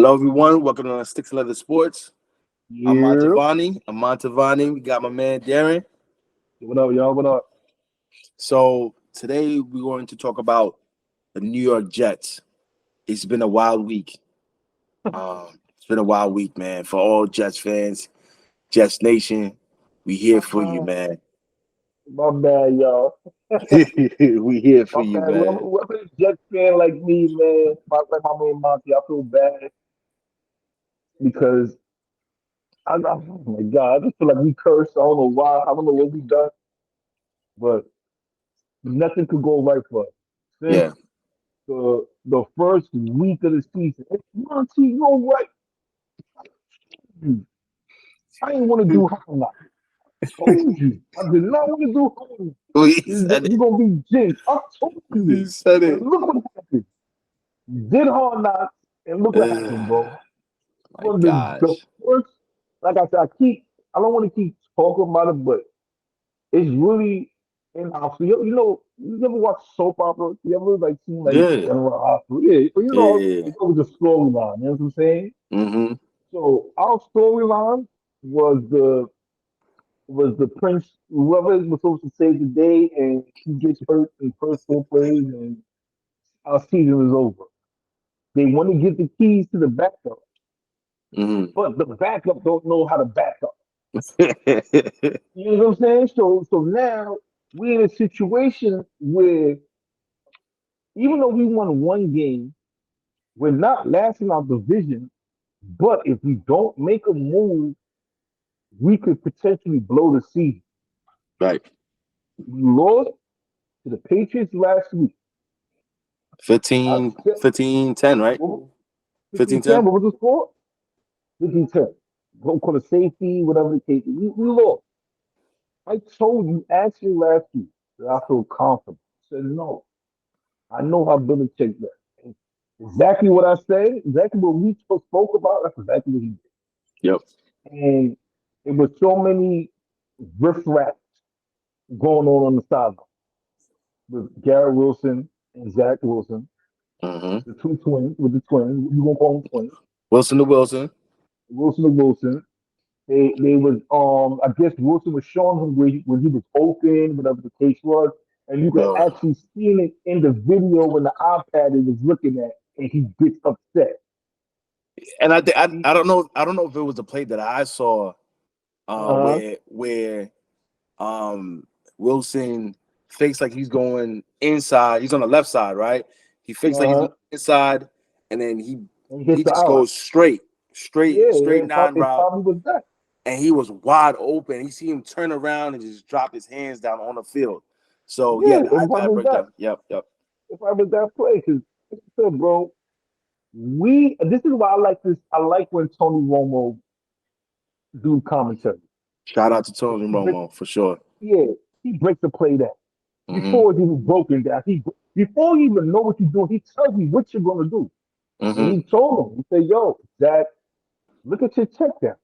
Hello, everyone. Welcome to Sticks and Leather Sports. I'm Yeah. Montavani. We got my man Darren. What up, y'all? What up? So today we're going to talk about the New York Jets. It's been a wild week. It's been a wild week, man. For all Jets fans, Jets Nation, we here for you, man. My bad, y'all. We here for My you, bad. man. Whoever is Jets fan like me, man, like my man Monty, I feel bad because oh my God, I just feel like we cursed. I don't know why. I don't know what we done, but nothing could go right for us. Since Yeah. the first week of the season, it's Monty, you know what? I didn't want to do home. I told you. I did not want to do home. He said You're it. gonna be jinxed. I told you He this. said And it. look what happened. Did hard knocks, and look what happened, bro. My From the gosh. first, like I said, I don't want to keep talking about it, but it's really in our field. You ever watch soap opera? You ever like seen like Yeah. General Hospital? Yeah, but Yeah. it's always a storyline. You know what I'm saying? Mm-hmm. So our storyline was the prince, whoever was supposed to save the day, and he gets hurt in first four plays, and our season is over. They want to get the keys to the backup, Mm-hmm. but the backup don't know how to back up. You know what I'm saying? So now we're in a situation where even though we won one game, we're not lasting our division. But if we don't make a move, we could potentially blow the season. Right. We lost to the Patriots last week. I 15, said, 15, 10, right? 15, 10. 15-10, what was the score? 15-10. Don't call it safety, whatever the case is. We lost. I told you actually last week that I feel comfortable. I said, no, I know how Belichick does. And exactly what I said, exactly what we spoke about, that's exactly what he did. Yep. And it was so many riffraff going on the sideline with Garrett Wilson and Zach Wilson, Mm-hmm. the two twins, with the twins. You gonna call them twins? Wilson to Wilson. Wilson and Wilson. They was I guess Wilson was showing him where he was open, whatever the case was, and you could Uh, actually see it in the video when the iPad he was looking at, and he gets upset. and I don't know if it was the play that I saw Uh-huh. where um Wilson fakes like he's going inside. He's on the left side, right? He fakes like he's Uh-huh. going inside, and then he And he he hits the just out. goes straight, straight, Yeah, yeah, straight nine it route, probably was that. and he was wide open. You see him turn around and just drop his hands down on the field. So yeah, Yeah, the it iPad probably was that. breakdown. Yep, yep. It probably was that play. Because like I said, bro, this is why I like this. I like when Tony Romo do commentary. Shout out to Tony He break, Romo for sure. yeah, he breaks the play down Mm-hmm. before it's even broken down. Before you even know what you're doing, he tells you what you're gonna do. And Mm-hmm. he told him, he said, "Yo, Zach, look at your check down.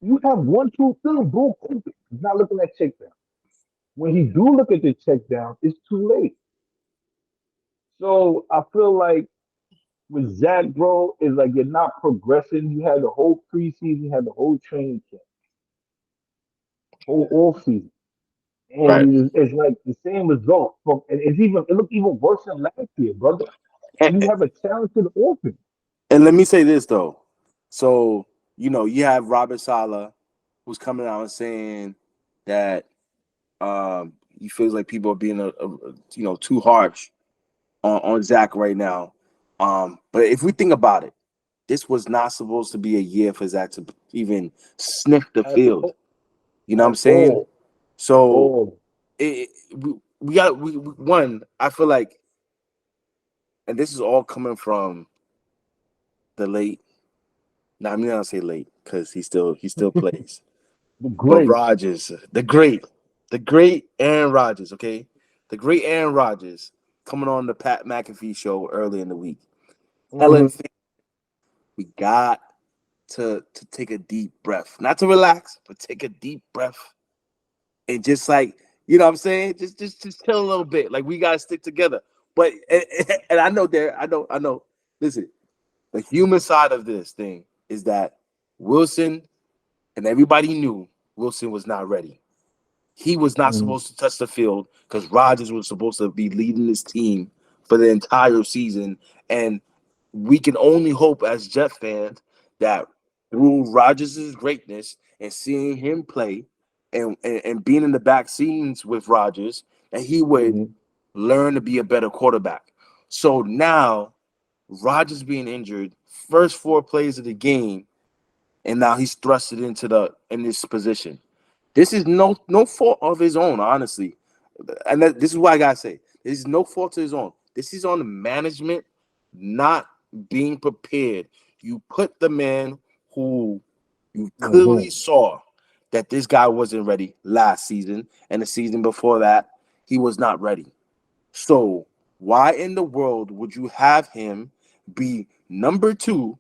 You have 1, 2, 3, boom, open. He's not looking at check down. When he do look at the check down, it's too late. So I feel like with Zach, bro, is like you're not progressing. You had the whole preseason, you had the whole training camp, whole off season, Right. and it's like the same result. And it looked even worse than last year, brother. And, And you have a talented offense. and let me say this though. So, you have Robert Sala who's coming out and saying that he feels like people are being too harsh on Zach right now. But if we think about it, this was not supposed to be a year for Zach to even sniff the At field. all, You know what I'm at saying? all, at So all. we got one. I feel like, and this is all coming from the late. Now I'm not gonna say late because he still plays. The But great. Rodgers, the great Aaron Rodgers, okay, the great Aaron Rodgers coming on the Pat McAfee show early in the week. Helen, Hmm. we got to take a deep breath, not to relax, but take a deep breath and just like what I'm saying, just chill a little bit. Like we gotta stick together. But and I know there, I know. Listen, The human side of this thing is that Wilson and everybody knew Wilson was not ready. He was not Mm-hmm. supposed to touch the field because Rodgers was supposed to be leading this team for the entire season. And we can only hope as Jet fans that through Rodgers' greatness and seeing him play and being in the back scenes with Rodgers, that he would Mm-hmm. learn to be a better quarterback. So now Rodgers being injured, first 4 plays of the game, and now he's thrusted into the in this position. This is no fault of his own, honestly, and this is why I gotta say this is no fault of his own. This is on the management not being prepared. You put the man who you Mm-hmm. clearly saw that this guy wasn't ready last season, and the season before that he was not ready. So why in the world would you have him be number two?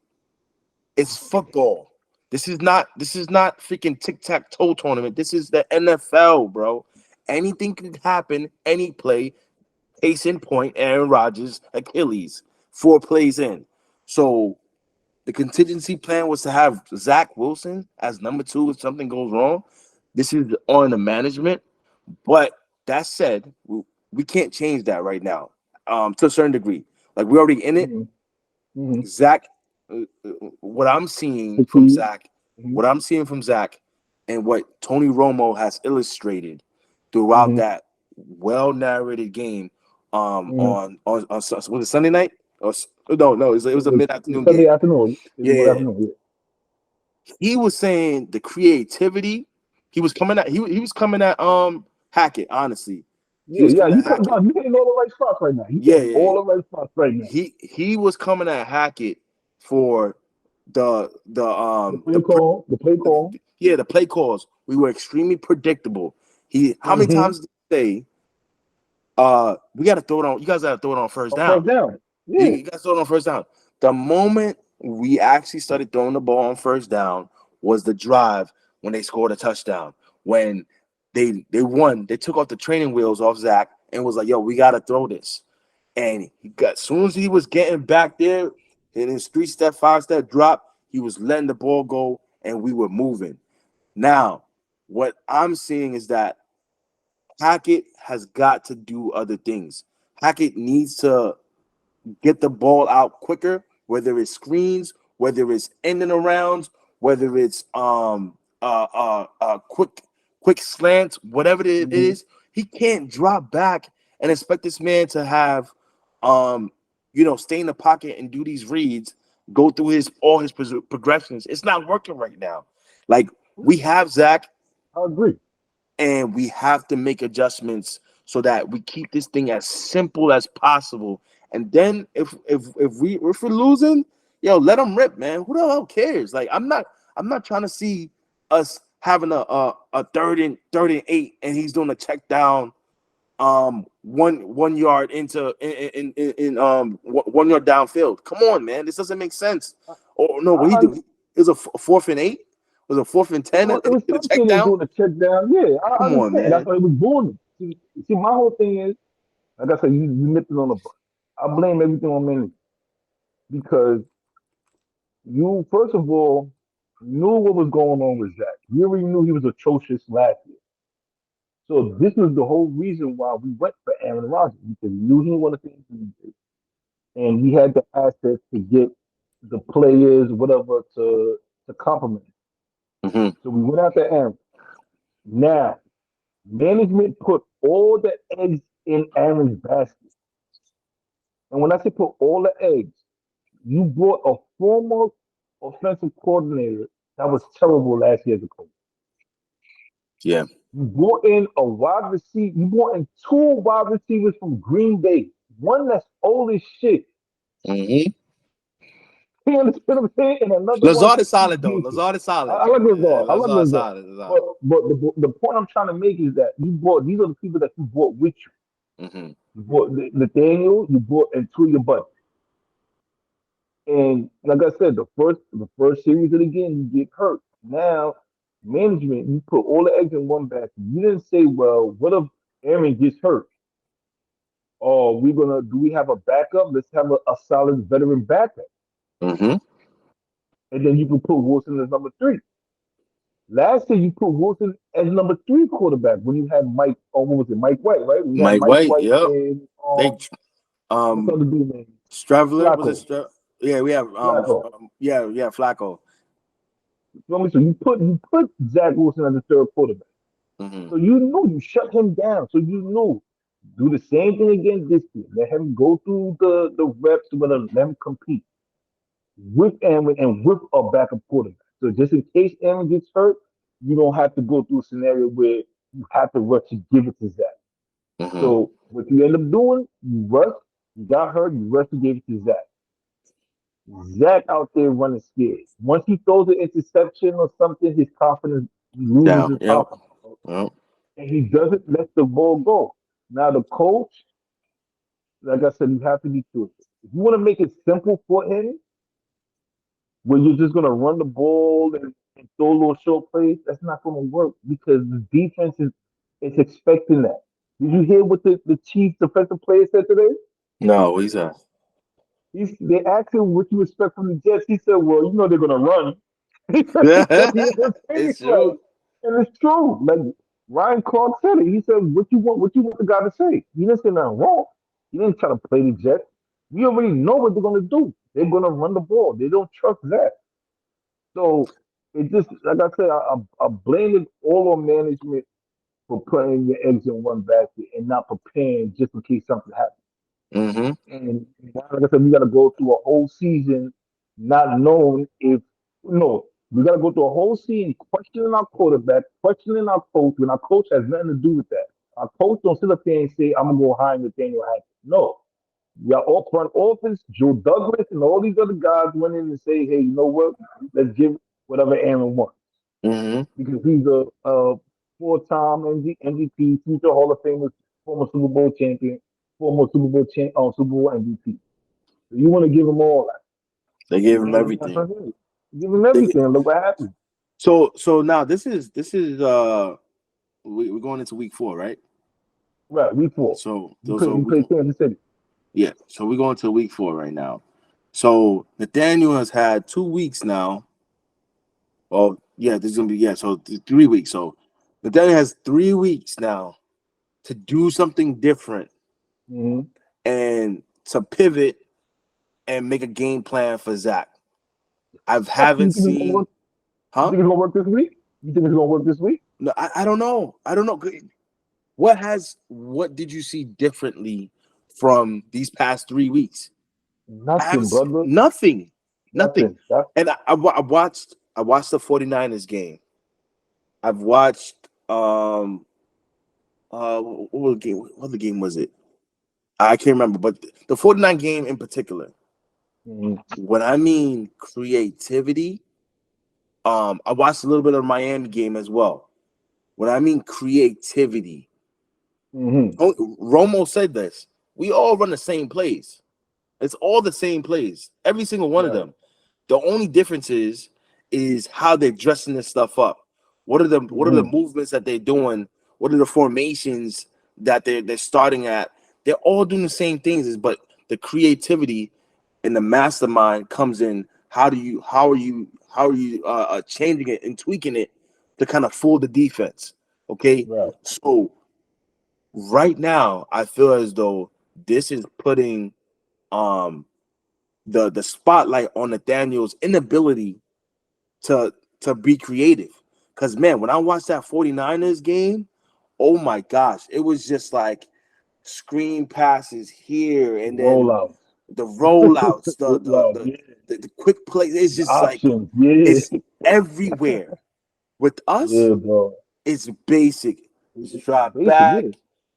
It's football. This is not freaking tic-tac-toe tournament. This is the NFL, bro. Anything could happen, any play. Case in point, Aaron Rodgers, Achilles, 4 plays in. So the contingency plan was to have Zach Wilson as number two if something goes wrong. This is on the management. But that said, we can't change that right now, to a certain degree. Like we're already in it. Mm-hmm. Mm-hmm. Zach, what I'm seeing from Fatigue. Zach, Mm-hmm. what I'm seeing from Zach, and what Tony Romo has illustrated throughout Mm-hmm. that well narrated game, Mm-hmm. on was it Sunday night or no, it was a mid It's afternoon Sunday game. afternoon. It's good Yeah, afternoon. he was saying the creativity. He was coming at Hackett. Honestly, he Yeah, was yeah. coming You at come Hackett. down. You hitting all the right spots right now. You Yeah, hitting yeah, yeah. all the right spots right now. He was coming at Hackett for The the play call. The play call. yeah, the play calls. We were extremely predictable. He How many Mm-hmm. times did he say, we got to throw it on, you guys got to throw it on first On down. first down. Yeah. You guys throw it on first down. The moment we actually started throwing the ball on first down was the drive when they scored a touchdown. When they won, they took off the training wheels off Zach and was like, "Yo, we got to throw this." And he got, as soon as he was getting back there in his 3-step, 5-step drop, he was letting the ball go, and we were moving. Now, what I'm seeing is that Hackett has got to do other things. Hackett needs to get the ball out quicker, whether it's screens, whether it's ending arounds, whether it's quick slants, whatever it Mm-hmm. is. He can't drop back and expect this man to have stay in the pocket and do these reads, go through his all his progressions. It's not working right now. Like, we have Zach, I agree. and we have to make adjustments so that we keep this thing as simple as possible. And then if we're losing, yo, let them rip, man. Who the hell cares? Like, I'm not trying to see us having a third and 8, and he's doing a check down, 1 yard into in 1 yard downfield. Come on, man, this doesn't make sense. Oh no, what he I, do? It was a 4th and 8. Was a 4th and 10 it was in the check something they down. doing a check down. Yeah, I Come on, understand. That's man. why it was born. See, my whole thing is, like I said, you nipped it on the butt. I blame everything on Manny because you, first of all, knew what was going on with Zach. You already knew he was atrocious last year. So this was the whole reason why we went for Aaron Rodgers because we knew he wanted to do, and we had the assets to get the players, whatever, to complement. Hmm. So we went after Aaron. Now, management put all the eggs in Aaron's basket. And when I say put all the eggs, you brought a former offensive coordinator that was terrible last year as a coach. Yeah. You brought in a wide receiver. You brought in two wide receivers from Green Bay. One that's old as shit. Hmm. You understand what I'm saying? And another one Lazard is who's solid though. decent. Lazard is solid. I like Lazard. I like Lazard is Lazard. solid. But Lazard. but the point I'm trying to make is that you brought these are the people that you brought with you. Hmm. You brought Nathaniel. You brought and two of your buddies. And like I said, the first series of the game, you get hurt. Now, management, you put all the eggs in one basket. You didn't say, well, what if Aaron gets hurt? Or we have a backup? Let's have a solid veteran backup. Mm-hmm. And then you can put Wilson as number three. Last year you put Wilson as number three quarterback when you had Mike. Oh, what was it? Mike White, right? We had Mike Mike White. White Yep. and They what's the um other dude name? Stravler was it? Flacco. Yeah, we have Flacco. yeah Flacco. So you put Zach Wilson as the third quarterback. Mm-hmm. So you know you shut him down. So you know do the same thing again this year. Let him go through the reps, but let him compete with Aaron and with a backup quarterback. So just in case Aaron gets hurt, you don't have to go through a scenario where you have to rush to give it to Zach. Mm-hmm. So what you end up doing, you rush, you got hurt, you rush to give it to Zach. Zach out there running scared. Once he throws an interception or something, his confidence he loses Down. his Yep. confidence. Yep. And he doesn't let the ball go. Now the coach, like I said, you have to be truthful. If you want to make it simple for him, where you're just gonna run the ball and throw little short plays, that's not gonna work because the defense is expecting that. Did you hear what the Chiefs defensive player said today? No, he's a They asked him what you expect from the Jets. He said, "Well, you know they're gonna run." You know what I'm saying? it's Like, true. and it's true. Like Ryan Clark said it. He said, What you want the guy to say?" He didn't say nothing wrong. He didn't try to play the Jets. We already know what they're gonna do. They're gonna run the ball. They don't trust that. So it just like I said, I blame it all on management for putting your eggs in one basket and not preparing just in case something happens. Mm-hmm. And like I said, we got to go through a whole season not knowing if no, we got to go through a whole season questioning our quarterback, questioning our coach, when our coach has nothing to do with that. Our coach don't sit up there and say, "I'm gonna go hire Nathaniel Hackett." No, we are all front office, Joe Douglas, and all these other guys went in and say, "Hey, you know what? Let's give whatever Aaron wants." Mm-hmm. Because he's a four-time MVP, future Hall of Famer, former Super Bowl champion, former Super Bowl MVP. So you want to give him all that, They gave him and that's everything. what it is. Give him They, everything. And look what happened. so now this is we're going into week 4, right? Right, week four. So You those play, are you we play Kansas City. yeah. So we're going to week 4 right now. So Nathaniel has had 2 weeks now. Oh yeah, this is gonna be So 3 weeks. So Nathaniel has 3 weeks now to do something different Mm-hmm. and to pivot and make a game plan for Zach. I You haven't think it's gonna seen, work? You huh? think it's gonna work this week? You think it's gonna work this week? No, I don't know. I don't know. What did you see differently from these past 3 weeks? I haven't Nothing, seen brother. nothing, nothing. Nothing. That's And I watched the 49ers game. I've watched what other game was it? I can't remember, but the 49 game in particular. mm-hmm. When I mean creativity, I watched a little bit of the Miami game as well. When I mean creativity, Mm-hmm. Romo said this. We all run the same plays. It's all the same plays. Every single one of Right. them. The only difference is how they're dressing this stuff up. What are the Mm-hmm. movements that they're doing? What are the formations that they're starting at? They're all doing the same things, but the creativity and the mastermind comes in. How are you changing it and tweaking it to kind of fool the defense? Okay, Right. so right now I feel as though this is putting um the spotlight on Nathaniel's inability to to be creative. Because man, when I watched that 49ers game, oh my gosh, it was just like screen passes here and then Rollout. the rollouts, the the Rollout. the, Yeah. the quick plays. It's The just like options. Yeah. it's everywhere. With us, Yeah, bro. it's basic. It's drop Basic. Yeah. back.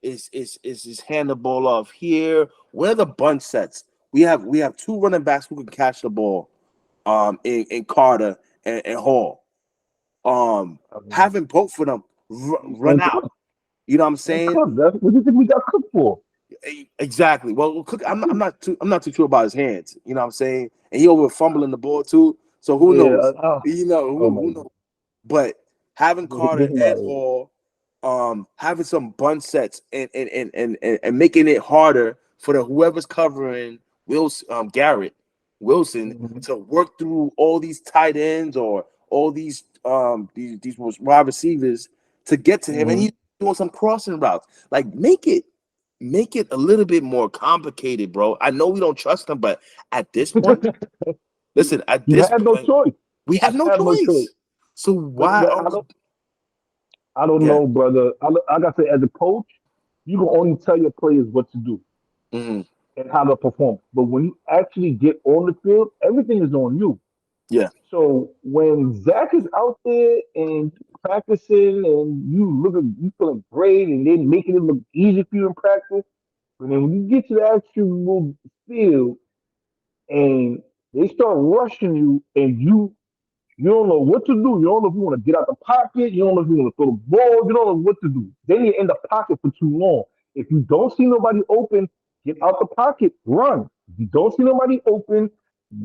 It's just hand the ball off here. Where are the bunch sets? We have two running backs who can catch the ball. In Carter and Hall. I mean, Having both of them run and out. Cook. You know what I'm And saying? Cook. That's what do you think we got Cook for? Exactly. Well, Cook, I'm not too sure about his hands. You know what I'm saying? And he over fumbling the ball too. So who Yeah. knows? You know Oh who my who knows? But having God. Carter Get him out and of here. Hall, having some bunch sets and making it harder for the whoever's covering Will Garrett. Wilson Mhm. to work through all these tight ends or all these wide receivers to get to him, and Mhm. he's doing some crossing routes. Like make it a little bit more complicated, bro. I know we don't trust him, but at this point, listen, at You this had no point, choice. we have no Had no choice. choice. So But why are we? I don't Yeah. know, brother. I got to say, as a coach, you can only tell your players what to do Mhm. and how to perform. But when you actually get on the field, everything is on you. Yeah. So when Zach is out there and practicing and you feeling great and they making it look easy for you in practice, but then when you get to the actual field and they start rushing you and you don't know what to do. You don't know if you want to get out the pocket. You don't know if you want to throw the ball. You don't know what to do. Then you're in the pocket for too long. If you don't see nobody open, get out the pocket, run. If you don't see nobody open,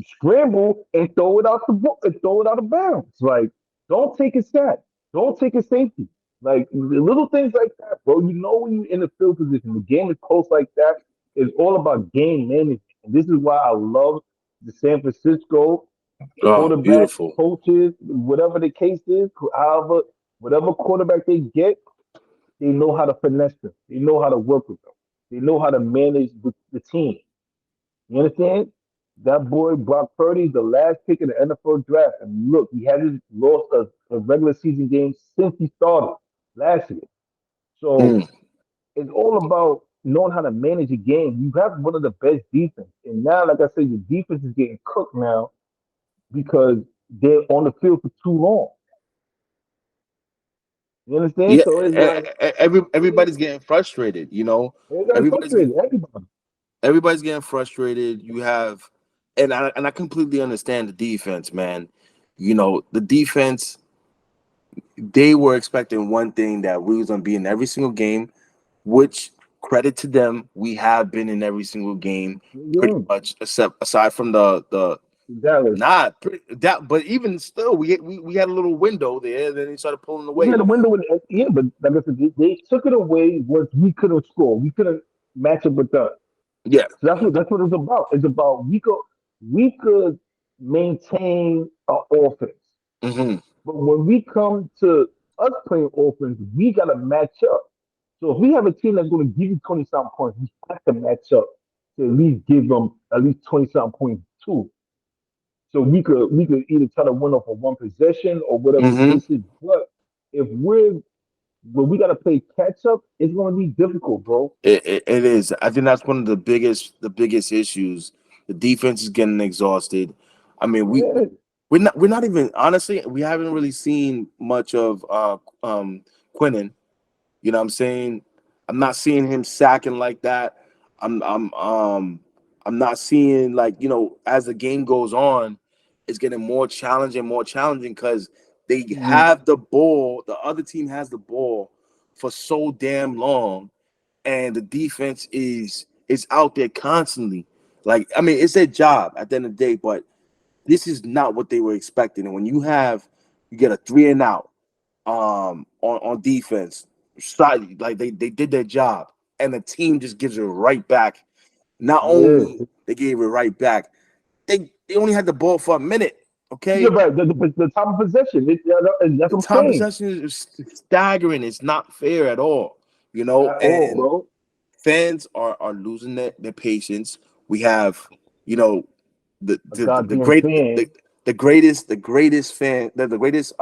scramble and throw it out the ball and throw it out of bounds. Like, don't take a sack. Don't take a safety. Like the little things like that, bro. You know when you're in the field position, the game is close like that. It's all about game management. And this is why I love the San Francisco Oh, quarterback beautiful. coaches, whatever the case is, however, whatever quarterback they get, they know how to finesse them. They know how to work with them. They know how to manage the team. You understand? That boy Brock Purdy, the last pick in the NFL draft, and look, he hasn't lost a regular season game since he started last year. So Mm. it's all about knowing how to manage a game. You have one of the best defense, and now, like I said, your defense is getting cooked now because they're on the field for too long. You understand? Yeah, So it's like everybody's getting frustrated. everybody Everybody's frustrated. Everybody. everybody's getting frustrated. You have, and I completely understand the defense, man. The defense, they were expecting one thing, that we was gonna be in every single game, which credit to them, we have been in every single game pretty Yeah, much, except aside from the Dallas. not pretty, that, but even still, we had a little window there. Then they started pulling We away. had a window in yeah, but like I said, they took it away once we couldn't score. We couldn't match up with them. Yeah. So that's what it's about. It's about we could maintain our offense. Hmm. But when we come to us playing offense, we gotta match up. So if we have a team that's gonna give you 20 something points, we have to match up to at least give them at least 20 something points too. So we could either try to win off of one possession or whatever the Hmm. case is. But if we're when we gotta play catch up, it's gonna be difficult, bro. It is. I think that's one of the biggest issues. The defense is getting exhausted. I mean, Yeah. we're not even, honestly, we haven't really seen much of Quinnen. You know what I'm saying? I'm not seeing him sacking like that. I'm I'm um I'm not seeing, like, as the game goes on, it's getting more challenging because they Mhm. have the ball, the other team has the ball for so damn long, and the defense is out there constantly. Like, I mean, it's their job at the end of the day, but this is not what they were expecting. And when you get a three and out on defense, side, like they did their job, and the team just gives it right back. Not only Yeah. they gave it right back, they only had the ball for a minute. You're Okay, right. The time of possession. That's the what I'm time saying. possession is staggering. It's not fair at all. At all, And bro. fans are losing their patience. We have, you know, A the goddamn great fan. the greatest fan, the greatest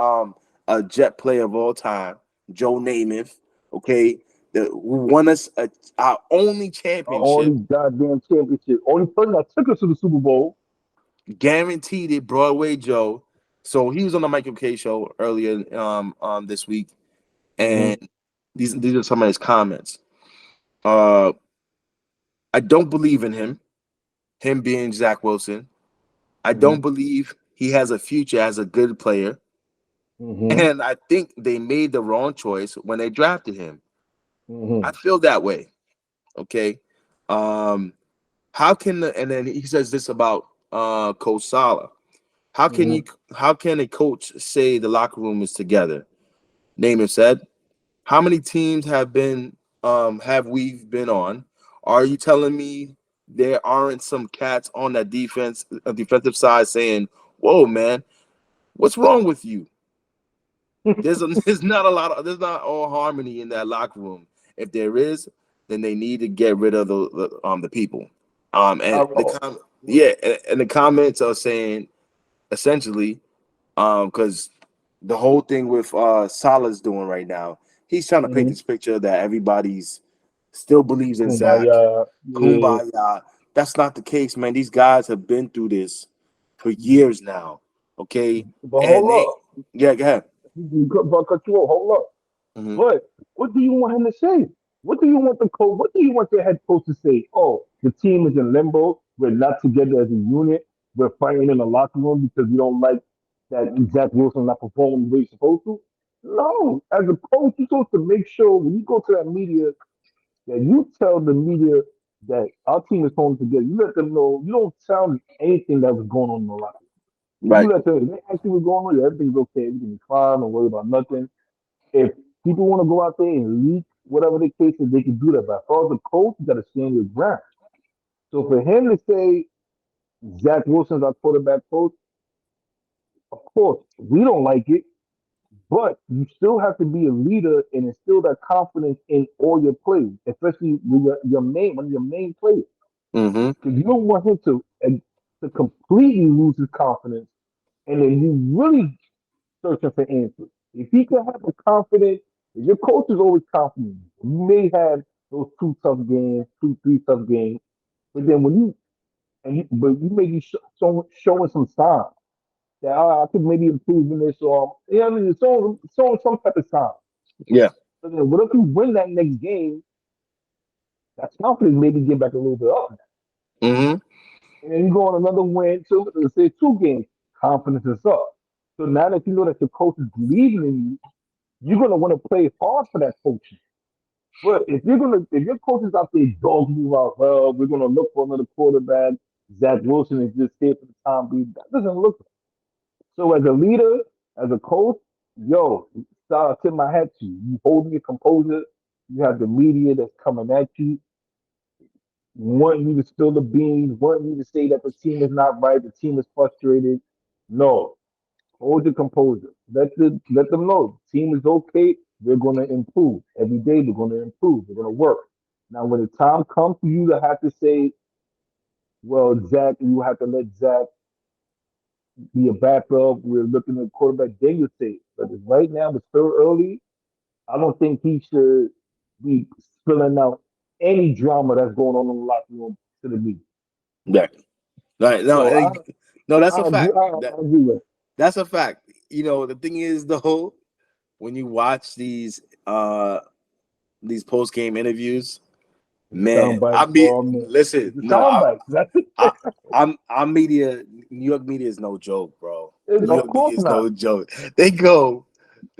Jet player of all time, Joe Namath. Okay, who won us our only Our championship, only goddamn championship. Only person that took us to the Super Bowl. guaranteed it. Broadway Joe. So he was on the Michael K show earlier this week, Hmm. and these are some of his comments. Uh, I don't believe in him. Him being Zach Wilson. I Hmm. don't believe he has a future as a good player. Hmm. And I think they made the wrong choice when they drafted him. I Hmm. feel that way. Okay. Um, and then he says this about Coach Sala. How can Hmm. you how can a coach say the locker room is together? Namath said, how many teams have we been on? Are you telling me there aren't some cats on that defensive side saying, "Whoa, man, what's wrong with you?" There's not a lot of there's not all harmony in that locker room. If there is, then they need to get rid of the people. I, And oh, yeah, and the comments are saying essentially, because the whole thing with Salah's doing right now, he's trying to paint mhm. this picture that everybody's still believes in Zach, Kumbaya, yeah. Kumbaya. That's not the case, man. These guys have been through this for years now. Okay, But and hold they, up, yeah, go ahead. cut you off. Hold up. Hmm. But what do you want him to say? What do you want the coach? What do you want the head coach to say? Oh, the team is in limbo. We're not together as a unit. We're fighting in the locker room because we don't like that Zach Wilson not performing the way he's supposed to. No, as a coach, you're supposed to make sure when you go to that media that you tell the media that our team is holding together. You let them know. You don't tell anything that was going on in the locker room. You Right. let them. They actually what's going on. Yeah, everything's okay. Everything's fine. Don't worry about nothing. If people want to go out there and leak whatever the case is, they can do that. But as far as the coach, you got to stand your ground. So for him to say Zach Wilson's our quarterback coach, of course we don't like it, but you still have to be a leader and instill that confidence in all your plays, especially with your main one of your main players, Hmm. because you don't want him to completely lose his confidence, and then you really searching for answers. If he can have a confident, if your coach is always confident, you may have those two tough games, two, three tough games, but then when but you may be showing some signs that I could maybe improve in this, or I mean, showing some type of sign. Yeah. But then what if you win that next game? That confidence maybe get back a little bit up, Hmm. and then you go on another win, so let's say 2 games, confidence is up. So now that you know that your coach is believing in you, you're gonna want to play hard for that coach. But if your coach is out there dogging you out, well, we're gonna look for another quarterback. Zach Wilson is just here for the time being. That doesn't look right. So as a leader, as a coach, yo, start tip my hat to you. You holding your composure. You have the media that's coming at you, wanting you to spill the beans, wanting you to say that the team is not right, the team is frustrated. No, hold your composure. Let them know the team is okay. We're going to improve every day. We're going to improve. We're going to work. Now, when the time comes for you to have to say, "Well, Zach," you have to let Zach be a backup. We're looking at quarterback. Then you say, but right now it's still early. I don't think he should be spilling out any drama that's going on in the locker room to the media. Yeah. Right. No. So No. That's a I agree. fact. I agree with That's a fact. The thing is though, when you watch these post game interviews, it. man, Sound bites. I be Oh man, listen. it's a No, sound bite. That's it. I, I'm media. New York media is no joke, bro. New Of York media course is not. no joke. They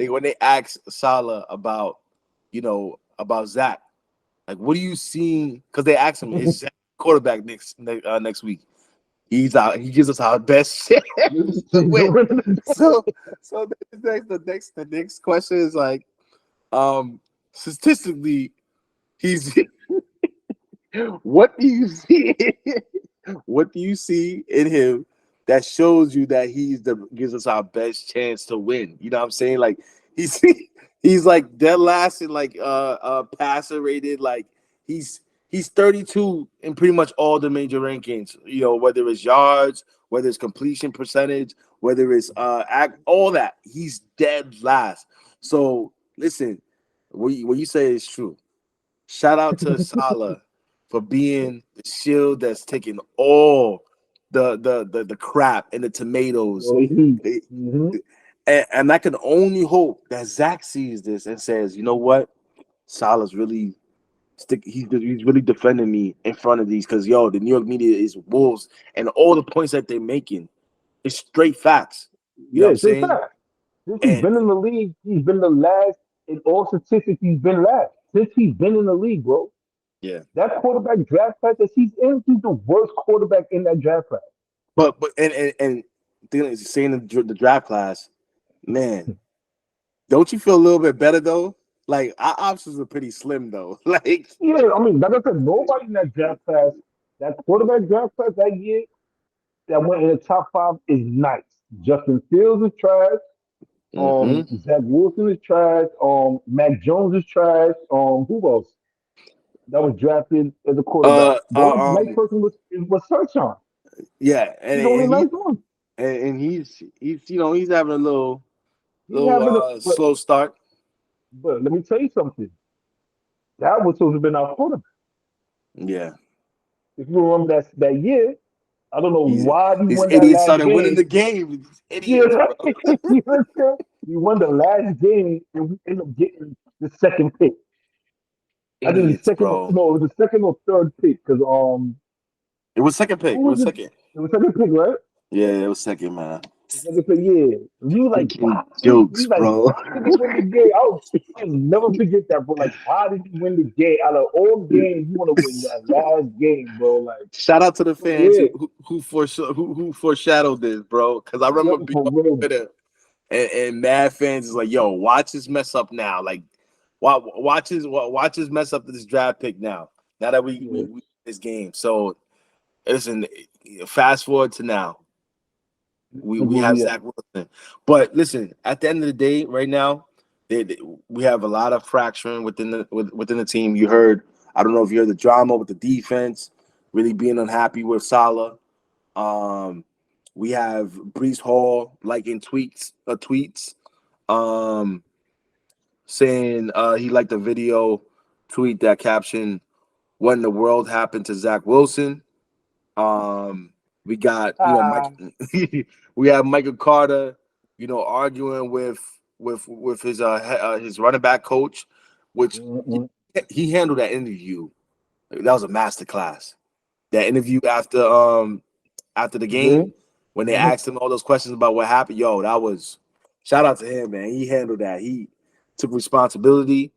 when they ask Salah about, about Zach, like, what are you seeing? Because they asked him, is Zach quarterback next week? He's out. He gives us our best chance to win. So, so the next question is like, statistically, he's what do you see? What do you see in him that shows you that gives us our best chance to win? You know what I'm saying? Like he's he's like dead last in like passer rated. Like he's 32 in pretty much all the major rankings. Whether it's yards, whether it's completion percentage, whether it's all that. He's dead last. So listen, what you say is true. Shout out to Salah for being the shield that's taking all the crap and the tomatoes. Well, And I can only hope that Zach sees this and says, you know what? Salah's really he's really defending me in front of these because the New York media is wolves and all the points that they're making is straight facts. You know what yeah, I'm it's a saying? fact. Since he's And been in the league, he's been the last in all statistics. He's been last since he's been in the league, bro. yeah, That quarterback draft class that he's in, he's the worst quarterback in that draft class. but saying the draft class, man. Don't you feel a little bit better though? Like our options are pretty slim though. Like Yeah, I mean, like I said, nobody in that draft class. That quarterback draft class that year that went in the top five is nice. Justin Fields is trash. Mm-hmm. Zach Wilson is trash. Mac Jones is trash. Who else that was drafted as a quarterback? Uh, The uh, only nice um, person was Sunshine. yeah, He's the only and nice one. he's he's having a He having a slow start. but let me tell you something. That was supposed to have been our quarterback. Yeah, If you remember that year, I don't know these why we these won that idiots last started winning game. the game. These Yeah, idiots, right. bro. You know what I'm saying? We won the last game and we ended up getting the second pick. I think the Idiots, second, bro. no, it was the second or third pick because It was second pick. who It was was it? second. It was second pick, right? Yeah, it was second, man. The second pick, yeah. We were like, Freaking why did jokes, we like? bro. Why did he win the game? I'll never forget that, bro. Like, why did he win the game? Out of all games, you want to win that last game, bro. Like, Shout out to the so fans yeah, who foreshadowed this, bro. Because I yeah, remember being for on real. Twitter and mad fans is like, "Yo, watch this mess up now. Like, watch his mess up this draft pick now. Now that Yeah, we this game. So listen, fast forward to now. We where have we at? Zach Wilson, but listen, at the end of the day, right now, we have a lot of fracturing within the team. You heard, I don't know if you heard the drama with the defense, really being unhappy with Salah. Um, we have Brees Hall liking tweets, um, saying he liked a video tweet that captioned "When the world happened to Zach Wilson." Um, we got Mike. Ah, We have Michael Carter, arguing with his running back coach, which mm-mm. he handled that interview. That was a master class. That interview after the You did? game when they Mm-hmm. asked him all those questions about what happened. Yo, that was shout out to him, man. He handled that. He took responsibility.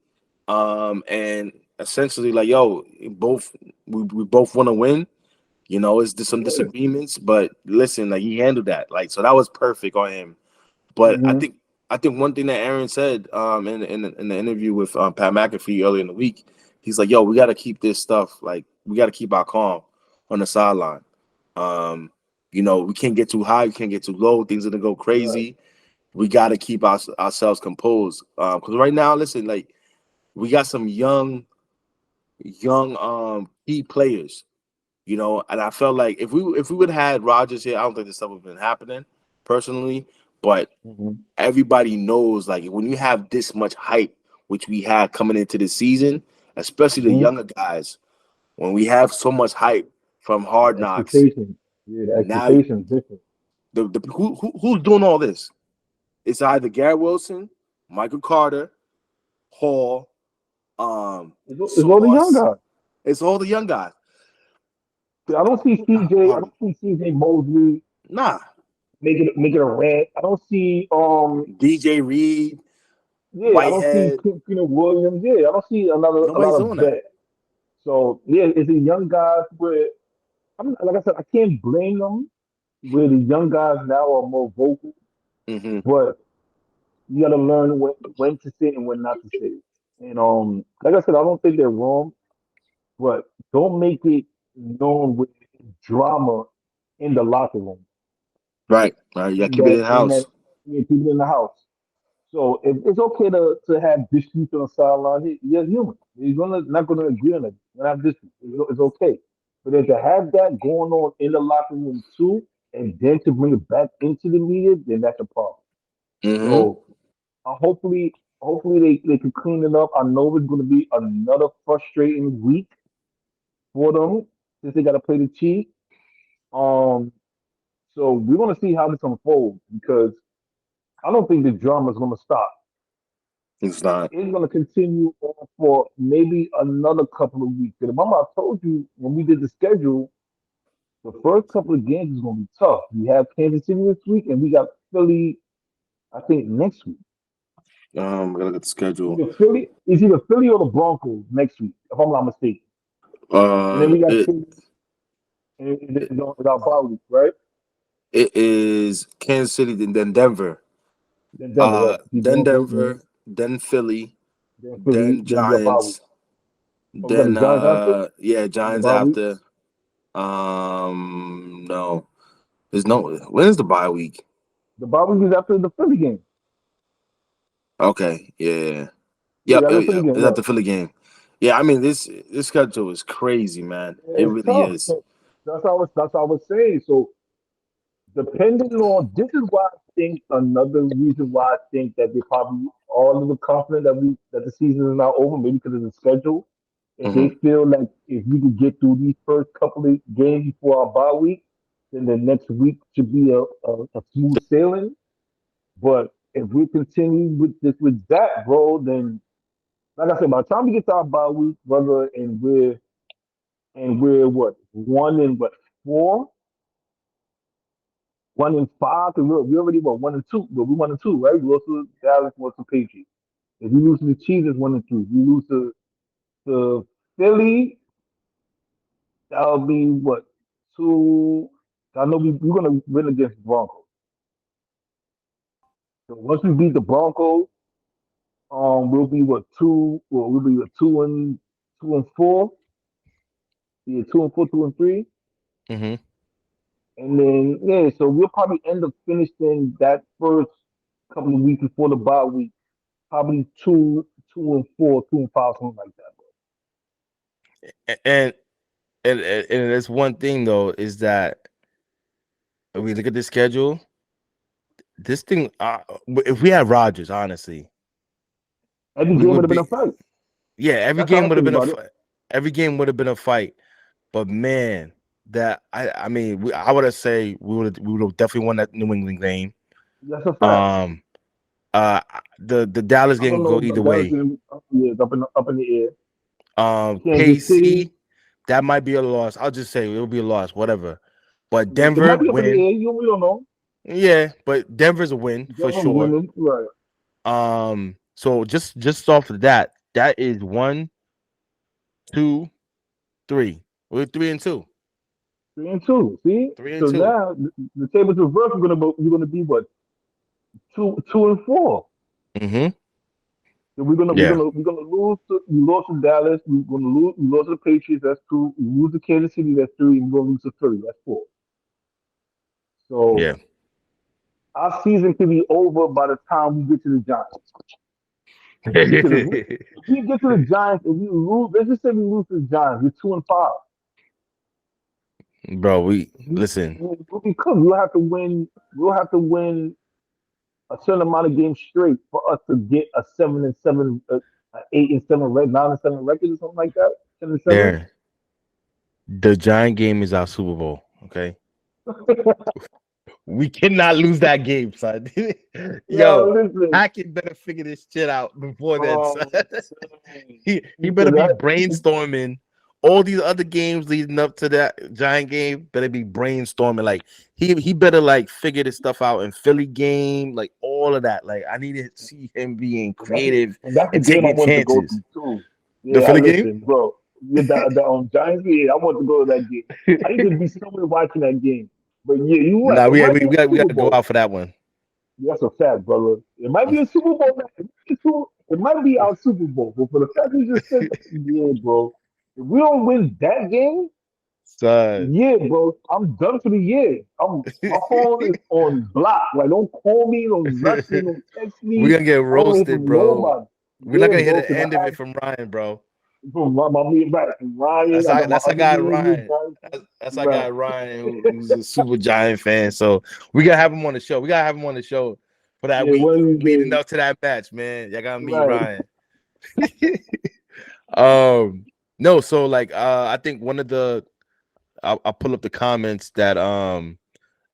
And essentially like, yo, we both want to win. It's just some Yeah. disagreements, but listen, like he handled that. Like, so that was perfect on him. But I Mm-hmm. think one thing that Aaron said in the interview with Pat McAfee earlier in the week, he's like, "Yo, we got to keep this stuff. Like, we got to keep our calm on the sideline. Um, we can't get too high, we can't get too low. Things are gonna go Right. crazy. We got to keep ourselves composed. Because right now, listen, like we got some young key players. And I felt like if we would have had Rodgers here, I don't think this stuff would have been happening personally. But Mm-hmm. everybody knows, like, when you have this much hype, which we had coming into the season, especially the Mm-hmm. younger guys, when we have so much hype from The Hard Knocks, expectations. Yeah, the now expectations different. who's doing all this? It's either Garrett Wilson, Michael Carter, Hall, It's all the young Sauce. guys. It's all the young guys. I don't see CJ. I Pardon don't see CJ Mosley me. Nah, make it a rant. I don't see DJ Reed, yeah, I don't see Whitehead. Keenan Williams. Yeah, I don't see a Nobody's lot of doing that. vet. So yeah, it's a young guys where like I said, I can't blame them where the young guys now are more vocal, Hmm. but you gotta learn when to say it and when not to say it. And like I said, I don't think they're wrong, but don't make it known with drama in the locker room. Right, right. You got to In keep it in that house. yeah, keep it in the house. So it's okay to have disputes on the sideline. You're human. You're gonna not gonna agree on it. You're gonna have disputes. It's okay. But then to have that going on in the locker room too, and then to bring it back into the media, then that's a problem. Hmm. So hopefully they can clean it up. I know it's gonna be another frustrating week for them since they gotta play the Chiefs. Um, so we're gonna see how this unfolds because I don't think the drama is gonna stop. It's not. It's going to continue on for maybe another couple of weeks. And remember, I told you when we did the schedule, the first couple of games is going to be tough. We have Kansas City this week, and we got Philly, I think, next week. I gotta look at the schedule. It's either Philly or the Broncos next week, if I'm not mistaken. And then Uh, we got it Kansas in our bye week, right? it is Kansas City, then Denver. Then Denver, right? See Then Broncos, and Denver, then Philly, then Philly, then then we got bye week. Giants, Oh, we got the then Giants after yeah, on the Giants bye week. after. No, there's no. When is the bye week? The bye week is after the Philly game. Okay, yeah. Yeah, Yep, after the yep, Philly yep. game, It's at right? the Philly game. Yeah, I mean this schedule is crazy, man. It It's really tough. is. So that's how I was saying. So depending on this is why I think another reason why I think that they probably all of the confident that the season is not over, maybe because of the schedule. If Hmm. they feel like if we could get through these first couple of games before our bye week, then the next week should be a smooth sailing. But if we continue with that, bro, then like I said, by the time we get to our bye week, brother, and we're what 1 and 4, 1 and 5, because we already what 1 and 2, but we 1 and 2, right? We lost to Dallas, we lost to Patriots. If we lose to the Chiefs, it's 1 and 3. If we lose to Philly, that'll be what 2. I know we're gonna win against the Broncos. So once we beat the Broncos, we'll be what 2. Well, we'll be what 2 and 4. Yeah, 2 and 4, 2 and 3. Hmm. And then yeah, so we'll probably end up finishing that first couple of weeks before the bye week, probably 2 and 4, 2 and 5, something like that. And and there's one thing though is that if we look at the schedule, this thing. If we had Rodgers, honestly, Every we game would would have been a be. fight. Yeah, every That's how game I would have feel been a about it. fight. Every game would have been a fight. But man, that I mean, I would have say we would have definitely won that New England game. That's a fact. Um, the Dallas I game don't could know go about either Dallas way. game. Yeah, it's up in the air. Kansas City. KC, that might be a loss. I'll just say it'll be a loss, whatever. But It Denver might be up in the win. air. We don't know. Yeah, but Denver's a win for Denver sure. winning. Right. So just off of that, that is 1, 2, 3. We're 3-2. 3 and 2. See. Three and So two. now the table's reversed. We're gonna be what 2 and 4. Mm-hmm. So we're gonna we're Yeah. gonna we're gonna lose. We lost to Dallas. We're gonna lose. We lost to the Patriots. That's 2. We lose to Kansas City. That's 3. And we're gonna lose to Philly. That's 4. So Yeah. our season can be over by the time we get to the Giants. Because if we get to the Giants, if we lose, let's just say we lose to the Giants, we're 2 and 5. Bro, we We, listen. we'll be cooked. We'll have to win. We'll have to win a certain amount of games straight for us to get a 7-7, a 8-7 record, 9-7 record or something like that. 7-7. There, the Giant game is our Super Bowl. Okay. We cannot lose that game, son. Yo, Yo, listen. Hackett better figure this shit out before then, son. Um, He better because be that, brainstorming all these other games leading up to that Giant game. Better be brainstorming. Like he better like figure this stuff out in Philly game, like all of that. Like I need to see him being that's creative and that's the and game I taking want to go to chances. too. The Yeah, I Philly game? listen, bro. Yeah, the Giants game. I want to go to that game. I need to be somewhere watching that game. But yeah, you're right. Nah, It we might we, be a we got we got Super to go Bowl. out for that one. That's a fact, brother. It might be a Super Bowl. It might be our Super Bowl. But for the fact you just said, yeah, bro. If we don't win that game, Son. yeah, bro, I'm done for the year. My phone is on block. Like, don't call me, don't rush me, don't text We're me. gonna get I don't hear roasted, from bro. nobody. We're not Yeah, gonna hear bro, the because end of I it have from Ryan, bro. from my me right from Ryan. I got my That's our other guy man here, Ryan. John. That's our Right. guy Ryan, who's a super Giant fan. So we gotta have him on the show. We gotta have him on the show for that Yeah, week one of these leading days. up to that match, man. Y'all gotta meet Right. Ryan. um, no, so like I think one of the I'll pull up the comments that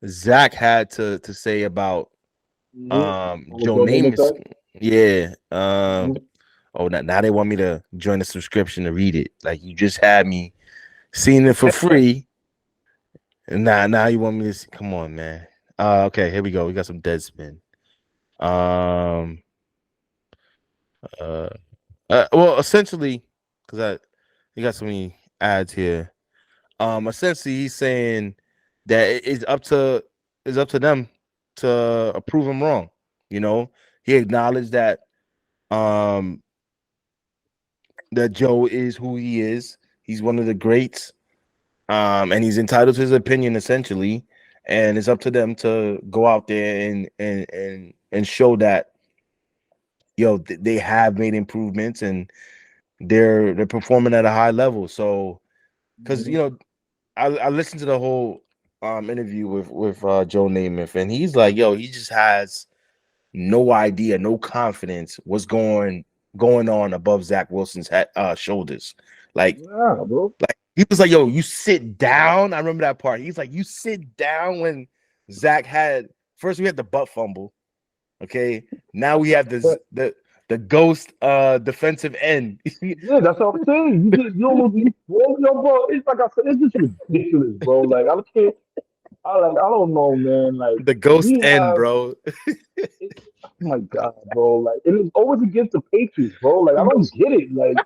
Zach had to say about Mm-hmm. Over Joe Joe Namath. Namath. Yeah. Mm-hmm. Oh, now they want me to join the subscription to read it. Like you just had me seeing it for free, and now you want me to see, come on, man. Okay, here we go. We got some Deadspin. Um, uh, well, essentially, because I you got so many ads here. Essentially, he's saying that it's up to them to prove him wrong. You know, he acknowledged um that Joe is who he is. He's one of the greats. And he's entitled to his opinion essentially, and it's up to them to go out there and show that they have made improvements and they're performing at a high level. So because Mhm. I listened to the whole interview with Joe Namath, and he's like, he just has no idea, no confidence what's going on above Zach Wilson's shoulders. Like, Nah, bro. he was like, you sit down. I remember that part. He's like, you sit down when Zach had first we had the butt fumble. Okay. Now we have the ghost defensive end. Yeah, that's what I'm saying. You don't know, bro. It's like I said, it's just ridiculous, bro. Like I can't. I don't know, man. Like The ghost we end, have. Oh Oh my God, bro. Like it is always against the Patriots, bro. Like I don't get it. Like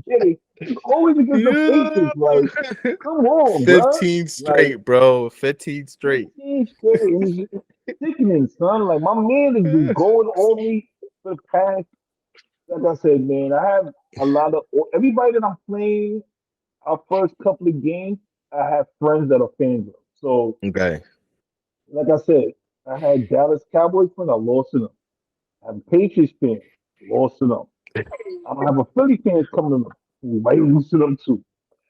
get it. It's always against the yeah. Patriots. Like come on, bro. 15 Like straight, bro. 15 straight. 15 straight. It's sickening, son. Like my man has been going on me for the past. Like I said, man, I have a lot of everybody that I'm playing. Our first couple of games, I have friends that are fans of. So, Okay. like I said, I had Dallas Cowboys fans, I lost to them. I have Patriots fans, lost to them. I'm gonna have a Philly fans coming up, who might lose to them too.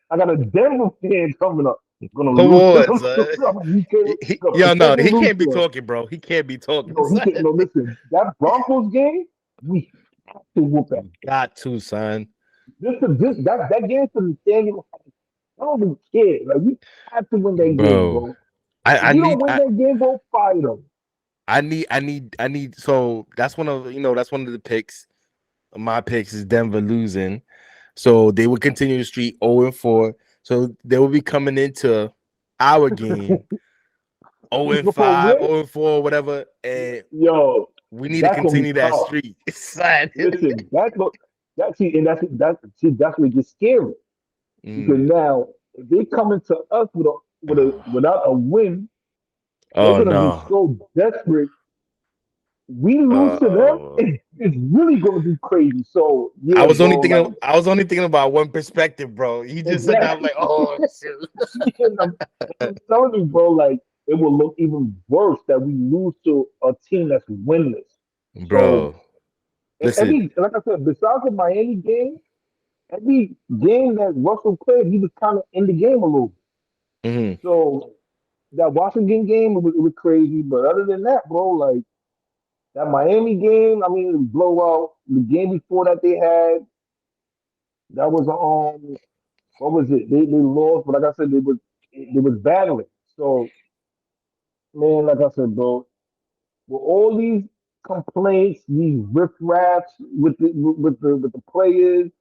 I got a Denver fan coming up, gonna Come lose to on, them too. son. You can't, gonna for No, certain he lose can't be to them. talking, bro. He can't be talking, No, he son. can't. No, listen, that Broncos game, we have to whoop that. You got to, son. That game for the Daniel, I don't even care. Like we have to win that game, Bro. bro. I, If I we don't need win I, that game, bro, fire them. I need so that's one of the picks. My picks is Denver losing. So they will continue the streak 0-4. So they will be coming into our game 0 For 5, real, 0 4, whatever. And yo, we need to that's gonna be continue that tough. streak. Son. Listen, that's what gets scary because Mm. now if they come into us without a win, they're Oh gonna be no. so desperate. We lose to them, Uh, it's really gonna be crazy. So I yeah, was bro, only thinking like I was only thinking about one perspective, bro. You just said that. I'm exactly. like, oh shoot. And I'm telling you, bro, like it will look even worse that we lose to a team that's winless. So, Bro. and Listen. like I said, besides the Miami game, every game that Russell played, he was kind of in the game a little. Mhm. So that Washington game, it was crazy. But other than that, bro, like that Miami game, I mean, it was blowout. The game before that they had, that was what was it? They lost, but like I said, they was battling. So man, like I said, bro, with all these complaints, these riffraffs with the players,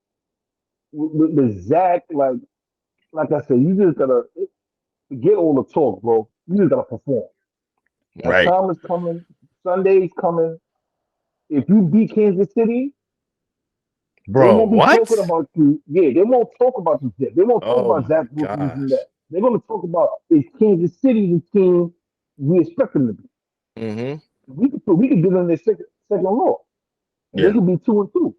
with Zach, like I said, you just gotta forget all the talk, bro. You just gotta perform. That Right. time is coming. Sunday's coming. If you beat Kansas City, they Bro, won't be what? talking about you. Yeah, they won't talk about you. Yet. They won't talk Oh about Zach my Wilson this and gosh. that. They're gonna talk about is Kansas City the team we expect them to be. Mm-hmm. We could give them their second law, and they Yeah. could be 2-2.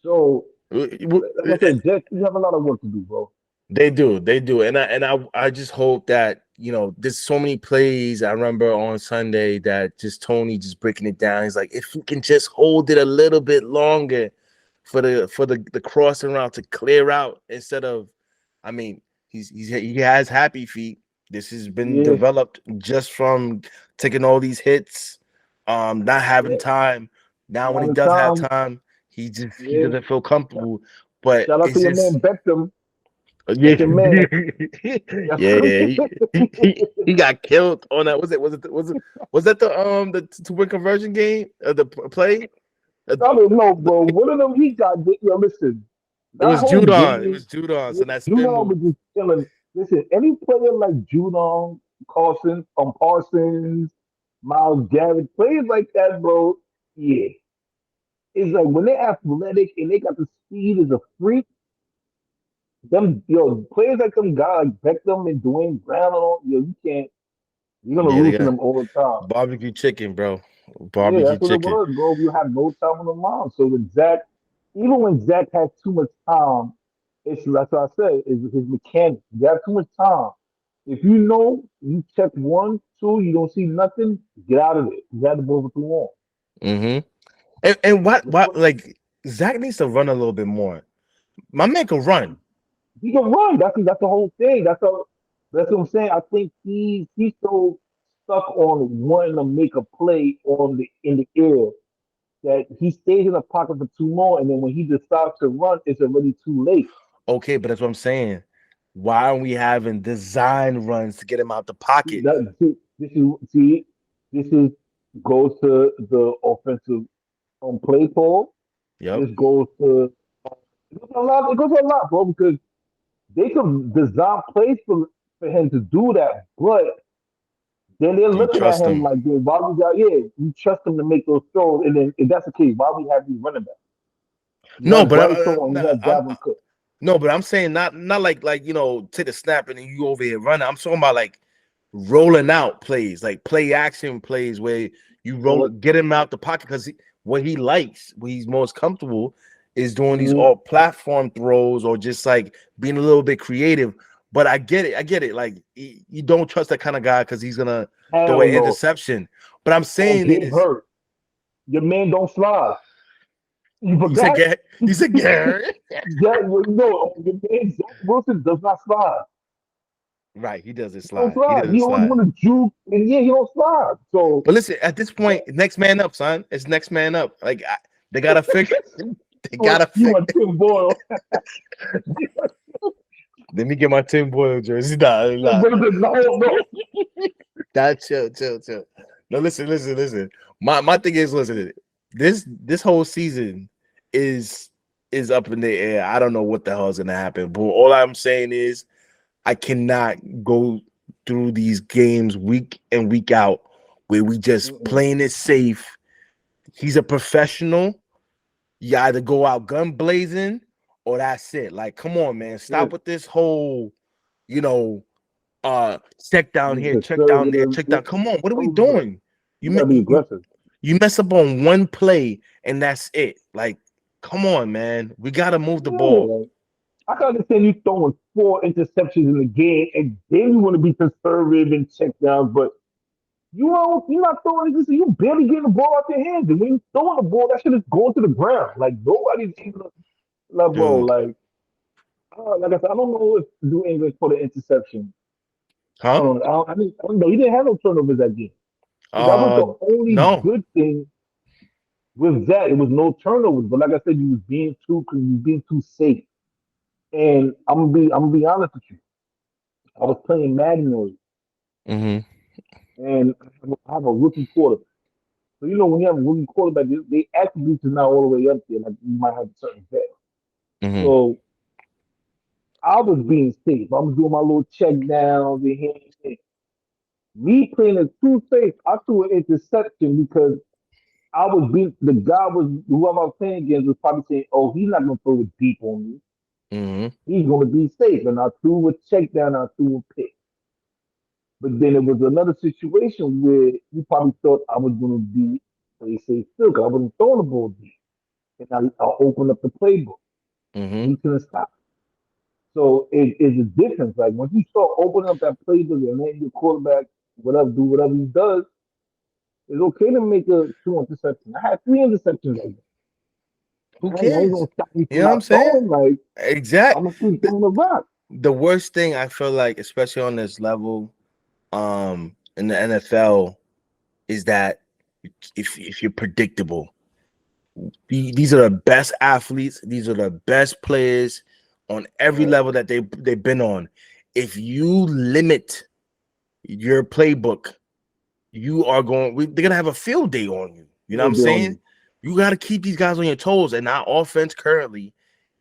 So, like I said, Jets, you have a lot of work to do, bro. They do, and I just hope that there's so many plays. I remember on Sunday that just Tony just breaking it down. He's like, if we can just hold it a little bit longer for the crossing route to clear out instead of, I mean, he has happy feet. This has been Yeah, developed just from taking all these hits, not having yeah. time. Now when he Having does have time, time, he yeah. doesn't feel comfortable. But Shout out to it's your just man Beckham. yeah, That's your man. yeah, That's yeah. He got killed on that. Was that the two point conversion game? The play? Uh, I don't know, bro. One of them he got. Yo, listen, it that was whole Judon. It game, was Judon. yeah, So that spin Judon move, was just killing. Listen, any player like Judon, Parsons, Miles Garrett, players like that, bro. Yeah, it's like when they're athletic and they got the speed as a freak. Players like them guys like Beckham and Dwayne Brown and all, you can't. You're gonna yeah, they lose to got them all the time. barbecue chicken, bro. Yeah, Barbecue that's what it chicken. was, bro. You have no time on the line. So with Zach, even when Zach had too much time, It's that's what I say. Is his mechanics. You have too much time. If you know you check one, two, you don't see nothing, get out of it. You had the ball for too long. Mm-hmm. And That's what what like Zach needs to run a little bit more. My man can run. he can run. That's the whole thing. That's what I'm saying. I think he's so stuck on wanting to make a play on the in the air that he stays in the pocket for too long, and then when he decides to run, it's already too late. Okay, but that's what I'm saying. Why aren't we having design runs to get him out the pocket? This is goes to the offensive play call. Yep. This goes to it goes a lot. It goes a lot, bro, because they can design plays for him to do that, but then they're Do you looking at trust him him? like, dude, why we got yeah, you trust him to make those throws, and then if that's the case, why we have these running backs? You No, have but Bryce Hall and you have I'm Dalvin Cook. no, but I'm saying not like take a snap and then you over here running. I'm talking about like rolling out plays, like play action plays where you roll So, get him out the pocket because what he likes, what he's most comfortable is doing these mm, all platform throws or just like being a little bit creative. But I get it. Like you don't trust that kind of guy because he's gonna throw hell an no. interception. But I'm Or saying get is hurt. Your man don't slide. You forgot? you said get hurt. Well, no, your man Zach Wilson does not slide. Right, he doesn't He don't slide. He slide. doesn't He always slide. want to juke, and yeah, he don't slide. So But listen, at this that, point, next man up, son. It's next man up. Like they gotta figure. They so gotta you figure. want Tim Boyle? Let me get my Tim Boyle jersey. Nah. No, no. Nah, chill. No, listen. My thing is, listen. This whole season is is up in the air. I don't know what the hell is gonna happen. But all I'm saying is, I cannot go through these games week and week out where we just Mm-mm. playing it safe. He's a professional. You either go out gun blazing or that's it. Like, come on, man. Stop It, with this whole, you know, check down be here, check down there, conservative. check down. Come on, what are we Right. doing? You You gotta be you aggressive. you mess up on one play and that's it. Like, come on, man. We gotta move the Yeah, ball. like, I can understand you throwing 4 interceptions in the game, and then you want to be conservative and check downs, but you're not throwing it. You barely getting the ball out your hands, and when you throwing the ball, that shit is going to the ground. Like nobody's even like, bro. Dude. Like I said, I don't know if New England for the interception. I Huh? don't know. I don't know. He didn't have no turnovers that game. So that was Uh the only no. good thing with that. It was no turnovers, but like I said, you was being you was being too safe. And I'm gonna be honest with you. I was playing Madden earlier, Mm-hmm. and I have a rookie quarterback. So you know when you have a rookie quarterback, they attributes is not all the way up there. Like you might have a certain vet. Mm-hmm. So I was being safe. I was doing my little check downs and here and there. Me playing it too safe, I threw an interception because I was being the guy was whoever I was playing against was probably saying, "Oh, he's not gonna throw it deep on me. Mm-hmm. He's gonna be safe." And I threw a check down. I threw a pick. But then it was another situation where you probably thought I was going to be play safe still because I wasn't throwing the ball deep. And I opened up the playbook and Mm-hmm. he couldn't stop. So it is a difference. Like when you start opening up that playbook and letting your quarterback do whatever he does, it's okay to make a 2 interceptions. I had 3 interceptions like that. Who I ain't cares? gonna stop me You from know what I'm not saying? throwing. Like I'm Exact. gonna keep throwing the rock. The worst thing I feel like, especially on this level, in the NFL, is that if you're predictable, these are the best athletes, these are the best players on every Right. level that they've been on. If you limit your playbook, they're gonna have a field day on you. You know what I'm Field day on saying? you. You got to keep these guys on your toes, and our offense currently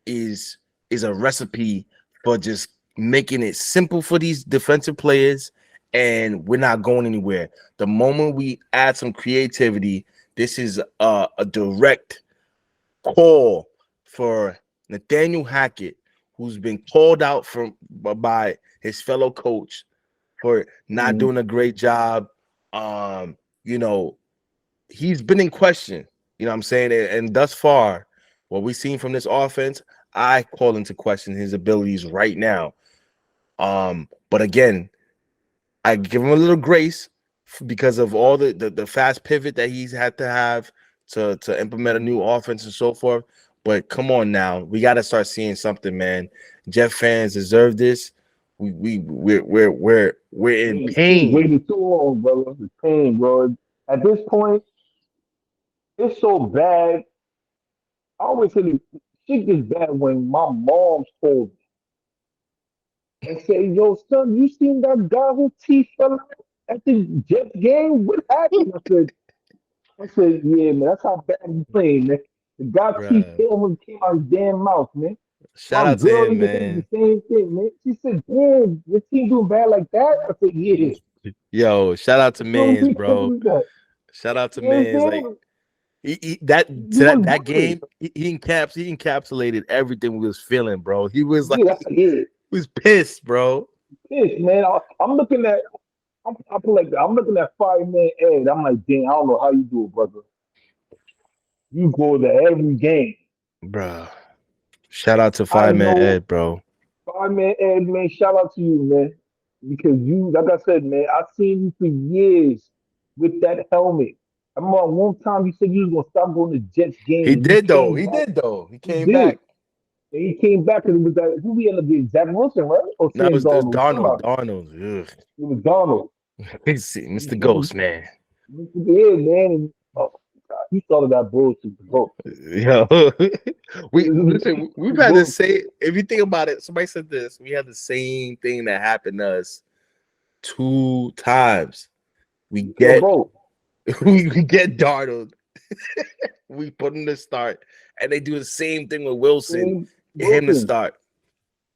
is is a recipe for just making it simple for these defensive players, and we're not going anywhere. The moment we add some creativity, this is a direct call for Nathaniel Hackett, who's been called out from by his fellow coach for not Mm, doing a great job. Um, you know, he's been in question. You know what I'm saying? And thus far, what we've seen from this offense, I call into question his abilities right now. But again, I give him a little grace because of all the fast pivot that he's had to have to implement a new offense and so forth. But come on now, we got to start seeing something, man. Jet fans deserve this. We're in We pain, waited too long, brother. It's pain, bro. At this point, it's so bad. I always say this shit gets bad when my mom told me and said, "Yo, son, you seen that guy who teeth fell out at the Jets game? What happened?" I said, yeah, man, that's how bad he's playing, man. The guy teeth bruh. came out his damn mouth, man. Shout My out to girl him, even said the man. same thing, man. She said, "Damn, your team doing bad like that?" I said, "Yeah." Yo, shout out to You know what I Mans, mean? Something bro. like that. Shout out to You know what I'm Mans. Like saying? that He to was that worried. game, he encapsulated everything we was feeling, bro. He was like Yeah, he that's it. was pissed, bro. Yes, man. I'm looking at. I feel like I'm looking at five-man Ed. I'm like, damn, I don't know how you do it, brother. You go to every game. Bro. Shout out to I Five Man know Ed, bro. five-man Ed, man. Shout out to you, man, because you, like I said, man, I've seen you for years with that helmet. I remember one time you said you was gonna stop going to Jets He games, and you did though. came He back. did though. He You came did. back. And he came back and it was like who we ended up getting? Zach Wilson, right? Or No, Sam it's Darnold? Donald. Somebody. Donald. Ugh. It was Donald. He Mr. came, Ghost, man. yeah, man. And, oh God, he started that bullshit. The goat. Yo, we listen. We've The had the goat. same. If you think about it, somebody said this. We had the same thing that happened to us 2 times. We Yo, get bro. we get Darnold. We put him to start, and they do the same thing with Wilson. Sam Get him to Wilson. start.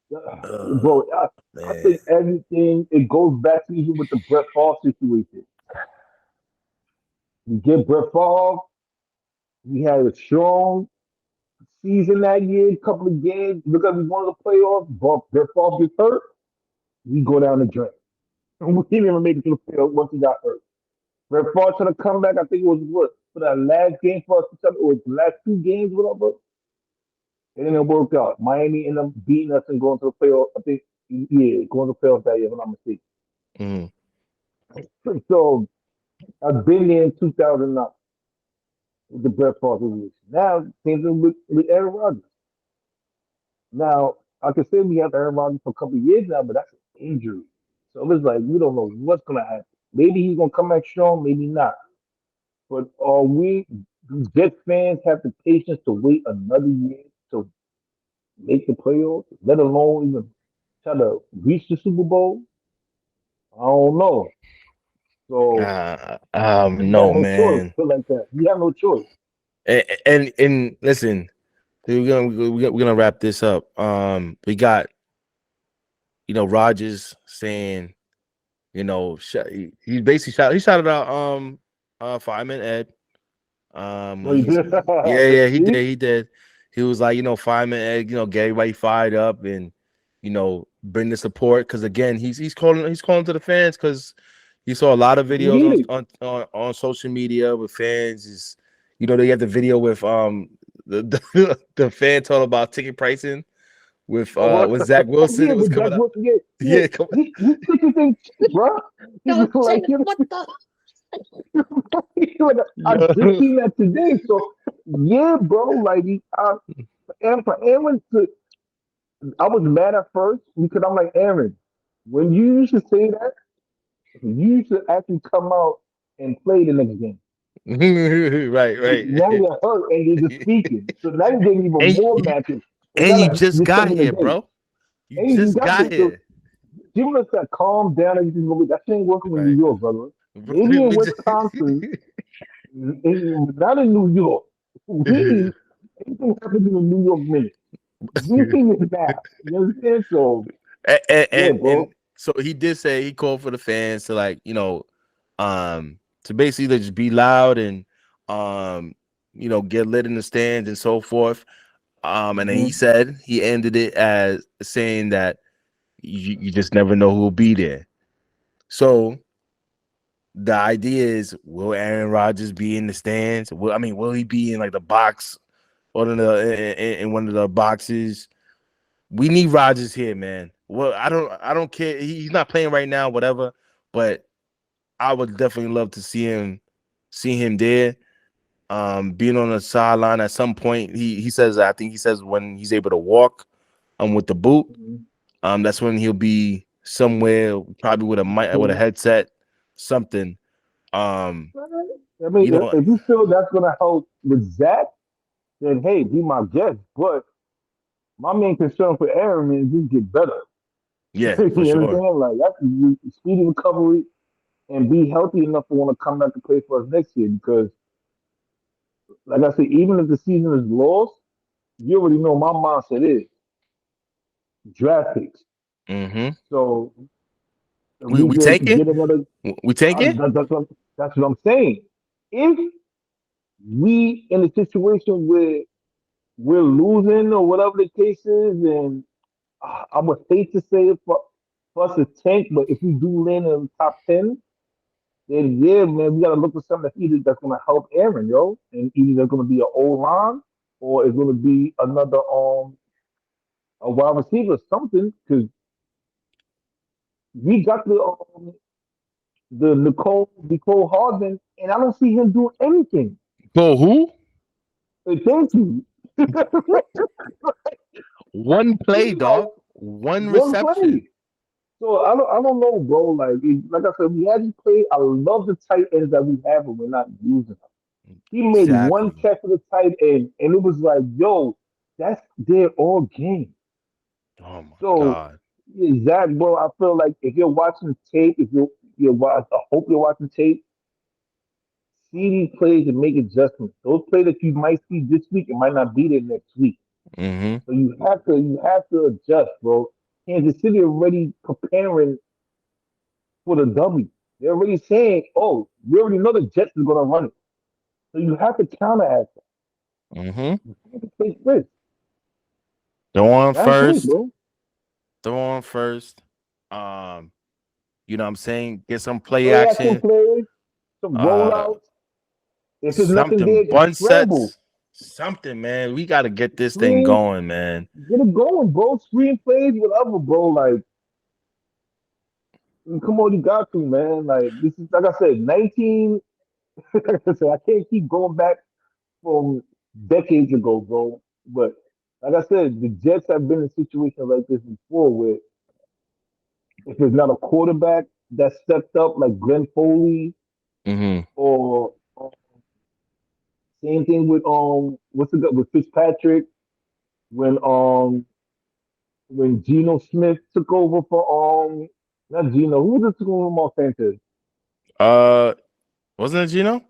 Bro, I Man, think everything it goes back to even with the Brett Favre situation. You get Brett Favre, we had a strong season that year, couple of games because we won the playoffs. But Brett Favre gets hurt, we go down the drain. We didn't even make it to the playoffs once he got hurt. Brett Favre trying to come back. I think it was what for that last game for us, or the last 2 games, whatever. It didn't work out. Miami ended up beating us and going to the playoffs. I think, yeah, going to the playoffs that year, if I'm not mistaken. mm, So I've been there in 2009 with the Brett Favre situation. Now, same thing with Aaron Rodgers. Now, I can say we have Aaron Rodgers for a couple of years now, but that's an injury. So it's like we don't know what's going to happen. Maybe he's going to come back strong, maybe not. But are we, do Jets fans have the patience to wait another year to make the playoffs, let alone even try to reach the Super Bowl? I don't know. So we got no, no choice. man. Feel like that. We have no choice. And listen, we're gonna wrap this up. We got Rogers saying he basically he shouted out Fireman Ed. No, you did. Yeah, he did. See? He did. He was like, Fireman Ed, get everybody fired up and bring the support because again, he's calling to the fans because he saw a lot of We videos need it. on social media with fans. Is they have the video with the fan told about ticket pricing Oh, what? with Zach Oh, Wilson. yeah, It was but Zach coming up. Wilson, yeah, yeah. Yeah, come His tickets ain't cheap, bro. He's yo, like, what the like, I just yo. seen that today. So, yeah, bro, like, and for Aaron to, I was mad at first because I'm like, Aaron, when you used to say that, you should actually come out and play the next game. Right, Now right. you're hurt and you're just speaking. So now you're getting even and more mad. 'Cause it's and not you like just you're got second the here, day. bro. You And you just got got this. So here. giving us that calm down, everything's gonna be that ain't working in New Right. York, brother. Maybe in We just Wisconsin, not in New York. We need anything happening in New York minute. We need it now. You understand? So yeah, and bro. so he did say he called for the fans to to basically just be loud and um get lit in the stands and so forth. And then Hmm. he ended it as saying that you just never know who will be there. So the idea is, will Aaron Rodgers be in the stands? Will he be in like the box or in one of the boxes. We need Rodgers here, man. Well, I don't care. He's not playing right now, whatever. But I would definitely love to see him there. Being on the sideline at some point. He says, I think he says when he's able to walk, with the boot, Mhm. that's when he'll be somewhere, probably with a mic, with a Okay. headset, something. Um, I mean, you know, if you feel that's gonna help with Zach, then hey, be my guest. But my main concern for Aaron is just get better. yeah, for You sure. understand? Like that's speedy recovery and be healthy enough to want to come back to play for us next year. Because, like I said, even if the season is lost, you already know my mindset is draft picks. Hmm. So if We we we could take it. get another, We take it. that's what I'm saying. If we in a situation where we're losing or whatever the case is, and I would hate to say it for us to tank, but if we do land in the top 10, then yeah, man, we got to look for something that's going to help Aaron, yo. And either there's going to be an O line or it's going to be another a wide receiver, something, because we got the Nicole Hardman, and I don't see him doing anything. Go who? Thank you. One play, dog. Like One one reception. play. So I don't know, bro. Like I said, we had to play. I love the tight ends that we have, but we're not using them. He made one Exactly. catch for the tight end, and it was like, yo, that's their all game. Oh my So, God. yeah, Zach, bro, I feel like if you're watching tape, if you're I hope you're watching tape, see these plays and make adjustments. Those plays that you might see this week, it might not be there next week. Hmm. So you have to adjust, bro. Kansas City already preparing for the W. They're already saying, "Oh, we already know the Jets is going to run it." So you have to counteract that. Hmm. You have to take risks. Throw on That's it, first. bro. Throw on first. Um, you know what I'm saying? Get some play Play action action. plays, some Uh, rollouts. If there's nothing something there, just bun scramble, sets. Something, man. We got to get this thing screen, going, man. get it going, bro. Screen plays, whatever, bro. Like, come on, you got to, man. Like, this is like I said, 19. Like I said, I can't keep going back from decades ago, bro. But like I said, the Jets have been in situations like this before, where if there's not a quarterback that stepped up, like Glenn Foley, Hmm. or same thing with what's the guy with Fitzpatrick when Geno Smith took over for not Geno, who just took over Mark Sanchez? Uh, wasn't it Gino?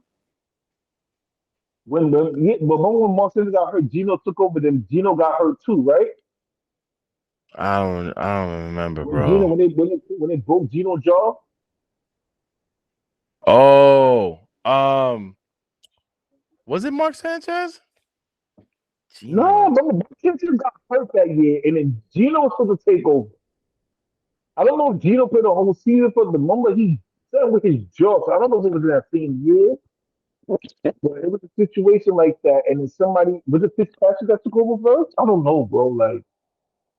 But remember when Mark Sanchez got hurt, Geno took over, then Geno got hurt too, right? I don't remember, When Geno bro. when they broke Geno's jaw. Oh, was it Mark Sanchez? No, Gino. remember Mark Sanchez got hurt that year, and then Geno was supposed to take over. I don't know if Geno played the whole season, but the moment he said with his jaw, so I don't know if it was in that same year, but it was a situation like that, and then somebody was it Fitzpatrick that took over first? I don't know, bro. Like,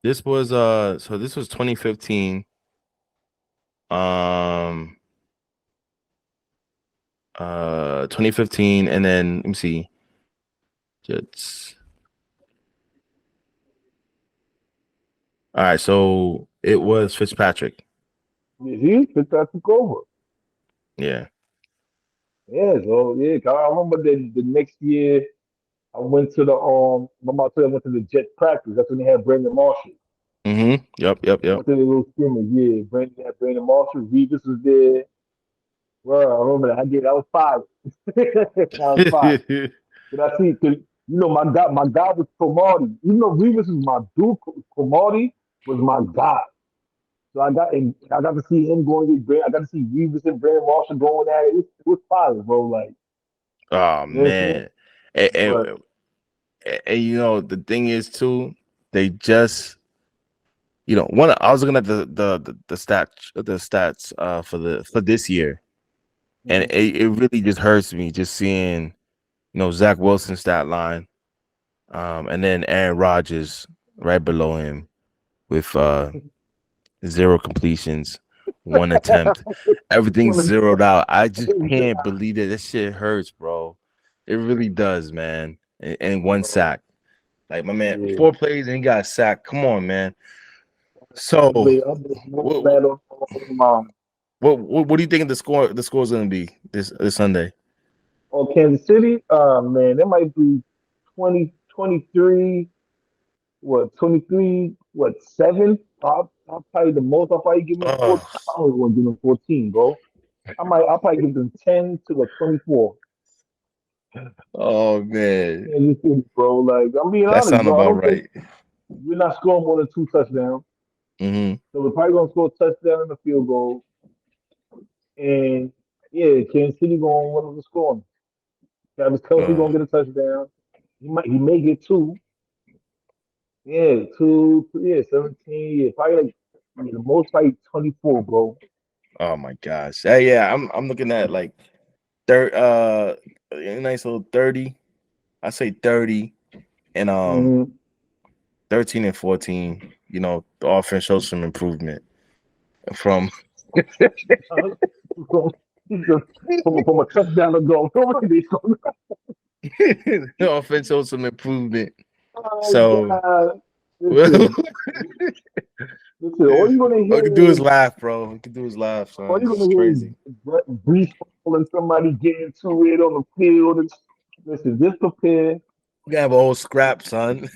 This was 2015. Um, 2015, and then let me see. Jets. All right, so it was Fitzpatrick. he Fitzpatrick took over. Yeah. Yeah, so yeah, 'cause I remember the next year I went to the remember I told you I went to the Jet practice. That's when they had Brandon Marshall. Mm-hmm. Yep. Yep. I Yep. went to the little scrimmage. Yeah, Brandon Marshall. Revis was there. Well, I remember that. I was five. I was five. Did I see? Cause, my guy was Cromartie. Even though Revis was my dude, Cromartie was my guy. So I got to see him going with Brand. I got to see Revis and Brandon Marshall going at it. It was fire, bro. Like, Oh you know what I'm saying? man. And, and, But and the thing is too, they just one. I was looking at the stats for this year, and mhm. it really just hurts me just seeing Zach Wilson's stat line. And then Aaron Rodgers right below him with 0 completions, 1 attempt. Everything's zeroed out. I just can't believe it. This shit hurts, bro. It really does, man. And 1 sack. Like my man, Yeah. 4 plays and he got a sack. Come on, man. So I'm more what what glad on mom. what do you think the score's gonna be this Sunday? On Kansas City, man, that might be 2023. What 23? What 7? I'll probably the most. I'll probably give them 14. Oh, I always want to give them 14, bro. I'll probably give them 10 to the 24. oh man. Kansas City, bro. Like I'm being That honest, sound bro. I about don't think right. we're not scoring more than 2 touchdowns. Hmm. So we're probably gonna score a touchdown and a field goal. And yeah, Kansas City gonna win the score. Travis Kelsey Uh, gonna get a touchdown. He may get two. Yeah, two. Yeah, 17. Yeah, probably like the most like 24, bro. oh my gosh. Yeah, I'm looking at like third a nice little 30. I say 30 and Mm-hmm. 13 and 14. The offense shows some improvement from From a touchdown ago. the offense shows some improvement. Oh So God! all Listen, listen. All you're gonna we hear can do is is laugh, bro. We can do is laugh, all son. you're This gonna is hear is crazy. Brees and somebody getting to it on the field. And, listen, just prepare. We gotta have a whole scrap, son.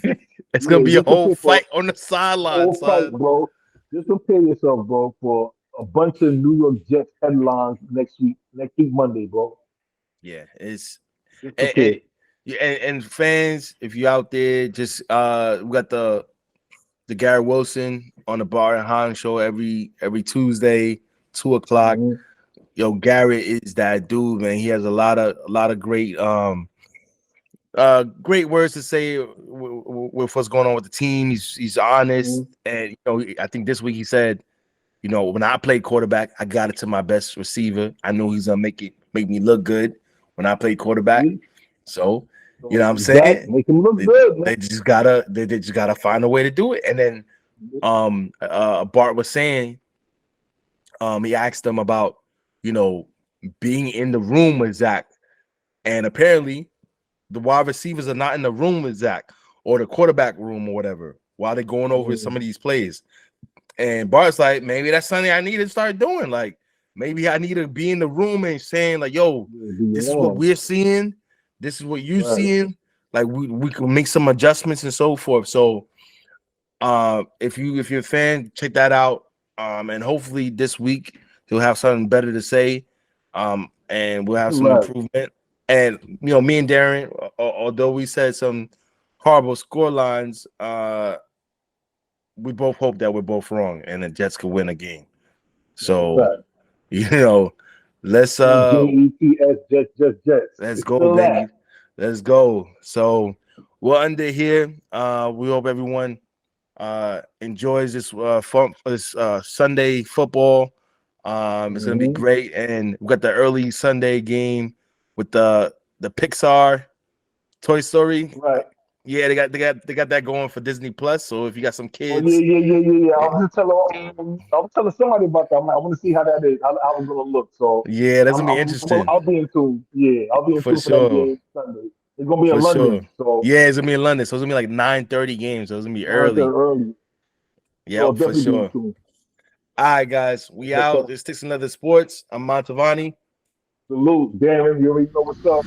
It's gonna Yeah, be a just whole prepare for fight on the sideline, whole fight, son. bro. Just prepare yourself, bro, for a bunch of New York Jets headlines next week. Next week, Monday, bro. Yeah, it's Just and, prepare. and yeah, and fans, if you out there, just we got the Gary Wilson on the Bar and Han show every Tuesday, 2 o'clock. Mm-hmm. Yo, Garrett is that dude, man. He has a lot of great words to say with what's going on with the team. He's honest, Mm-hmm. and I think this week he said, when I played quarterback, I got it to my best receiver. I knew he's gonna make me look good when I played quarterback. See? So, you know So what I'm exact, saying? make him look They, good, man. they just gotta find a way to do it. And then Bart was saying, he asked them about, you know, being in the room with Zach. And apparently the wide receivers are not in the room with Zach or the quarterback room or whatever while they're going over some of Mm-hmm. these plays. And Bart's like, maybe that's something I need to start doing. Like, maybe I need to be in the room and saying, like, yo, Yeah, be this is what warm. we're seeing. This is what you're Right. seeing. Like, we can make some adjustments and so forth. So if you're a fan, check that out. And hopefully this week he'll have something better to say. And we'll have some Right. improvement. And me and Darren, although we said some horrible score lines, we both hope that we're both wrong and the Jets can win a game. That's a So, fact. you know, let's JETS, Jets. let's It's go, still that. baby. Let's go. So we'll end it here. We hope everyone enjoys this Sunday football. It's gonna be Mm-hmm. great, and we got the early Sunday game with the Pixar Toy Story. Right. Yeah, they got that going for Disney Plus. So if you got some Oh yeah, kids, yeah, yeah, yeah, yeah. eh, I was telling somebody about that. I want to see how that is. How it's gonna look. So yeah, that's gonna be interesting I'll be in tune. Yeah, I'll be in for tune for that sure, game Sunday. It's gonna be in for sure. London, so Yeah, it's gonna be in London, so it's gonna be like 9:30 games. So it's gonna be not that early. early. So I'll Yep, for definitely be in sure. tune. All right, guys, we Yes, sir. out. This Sticks Another Sports. I'm Montavani. Salute, Darren. You already know what's up.